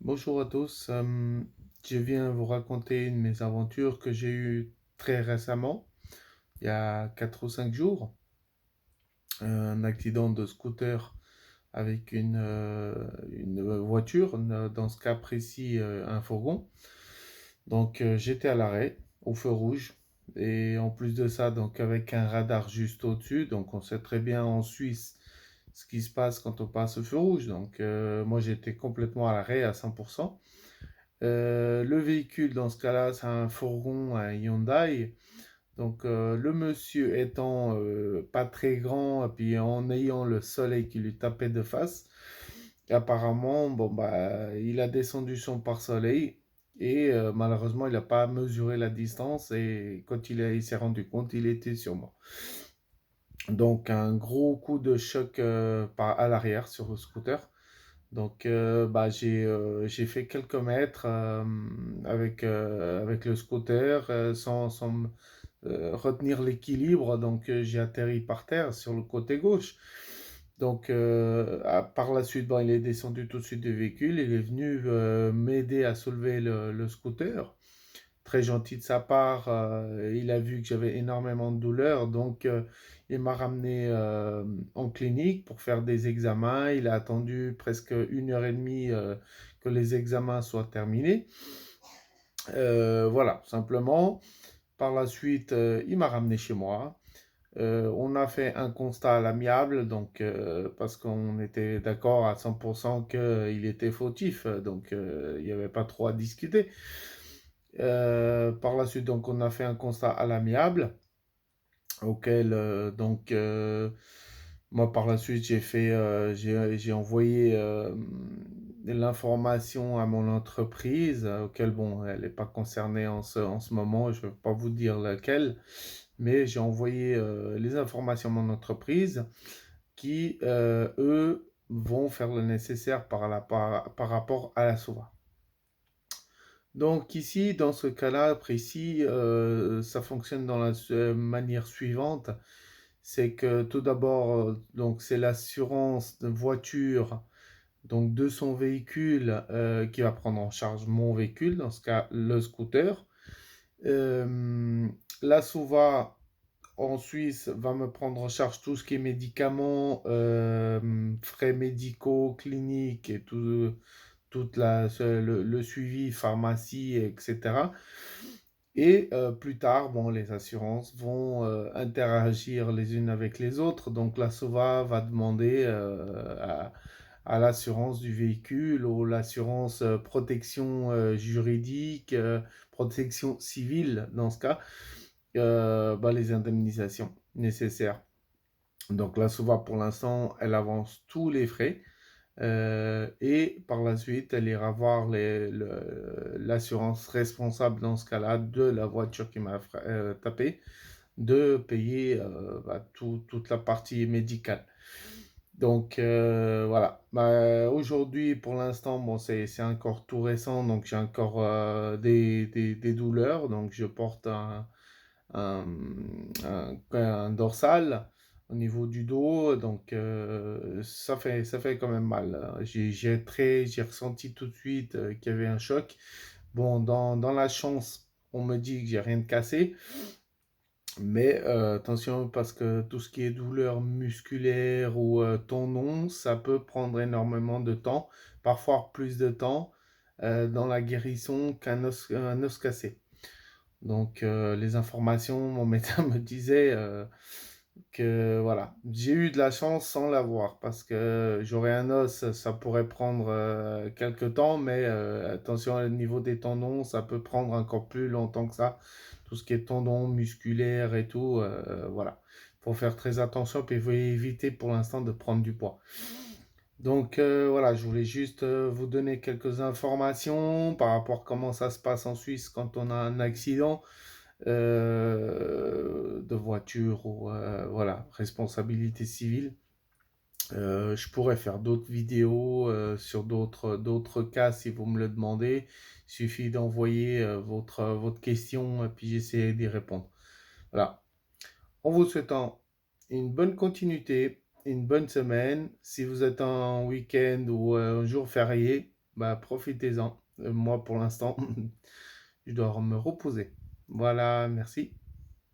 Bonjour à tous, je viens vous raconter une de mes aventures que j'ai eues très récemment, il y a 4 ou 5 jours. Un accident de scooter avec une voiture, dans ce cas précis un fourgon. Donc j'étais à l'arrêt, au feu rouge, et en plus de ça, donc avec un radar juste au-dessus, donc on sait très bien en Suisse ce qui se passe quand on passe au feu rouge. Donc moi j'étais complètement à l'arrêt à 100%. Le véhicule, dans ce cas-là, c'est un fourgon, un Hyundai. Donc, le monsieur étant pas très grand, et puis en ayant le soleil qui lui tapait de face, apparemment, bon, bah, il a descendu son pare-soleil et malheureusement, il n'a pas mesuré la distance et quand il s'est rendu compte, il était sur moi. Donc, un gros coup de choc à l'arrière sur le scooter. Donc, bah, j'ai fait quelques mètres avec le scooter sans retenir l'équilibre. Donc, j'ai atterri par terre sur le côté gauche. Donc, par la suite, bon, il est descendu tout de suite du véhicule. Il est venu m'aider à soulever le scooter. Très gentil de sa part. Il a vu que j'avais énormément de douleur. Donc, il m'a ramené en clinique pour faire des examens. Il a attendu presque 1 heure et demie que les examens soient terminés. Voilà, simplement. Par la suite, il m'a ramené chez moi. On a fait un constat à l'amiable, donc parce qu'on était d'accord à 100% qu'il était fautif, donc il n'y avait pas trop à discuter. Par la suite, donc, on a fait un constat à l'amiable, auquel, moi, par la suite, j'ai envoyé l'information à mon entreprise, auquel, bon, elle n'est pas concernée en ce moment, je ne vais pas vous dire laquelle, mais j'ai envoyé les informations à mon entreprise qui, eux, vont faire le nécessaire par rapport à la SOVA. Donc ici, dans ce cas-là précis, ça fonctionne dans la manière suivante. C'est que tout d'abord, donc c'est l'assurance de voiture, donc de son véhicule, qui va prendre en charge mon véhicule, dans ce cas le scooter. Euh, la SOVA en Suisse va me prendre en charge tout ce qui est médicaments, frais médicaux, cliniques et le suivi pharmacie, etc. Et plus tard, bon, les assurances vont interagir les unes avec les autres. Donc la SOVA va demander à l'assurance du véhicule ou l'assurance protection juridique, protection civile dans ce cas, bah, les indemnisations nécessaires. Donc la SOVA pour l'instant, elle avance tous les frais. Et par la suite, elle ira voir l'assurance responsable dans ce cas-là de la voiture qui m'a tapé, de payer bah, toute la partie médicale. Donc voilà. Bah, aujourd'hui, pour l'instant, bon, c'est encore tout récent, donc j'ai encore des douleurs. Donc je porte un, un dorsal au niveau du dos, donc ça fait quand même mal. J'ai ressenti tout de suite qu'il y avait un choc. Bon, dans la chance, on me dit que j'ai rien de cassé, mais attention parce que tout ce qui est douleur musculaire ou tendon, ça peut prendre énormément de temps, parfois plus de temps dans la guérison un os cassé. Donc, les informations, mon médecin me disait que voilà, j'ai eu de la chance sans l'avoir parce que j'aurais un os, ça pourrait prendre quelques temps, mais attention au niveau des tendons, ça peut prendre encore plus longtemps que ça. Tout ce qui est tendons musculaires et tout, voilà. Faut faire très attention, puis il faut éviter pour l'instant de prendre du poids. Donc voilà, je voulais juste vous donner quelques informations par rapport à comment ça se passe en Suisse quand on a un accident de voiture ou voilà, responsabilité civile. Je pourrais faire d'autres vidéos sur d'autres cas si vous me le demandez. Il suffit d'envoyer votre question et puis j'essaie d'y répondre. Voilà. En vous souhaitant une bonne continuité, une bonne semaine. Si vous êtes en week-end ou un jour férié, Bah, profitez-en. Moi, pour l'instant, je dois me reposer. Voilà, merci.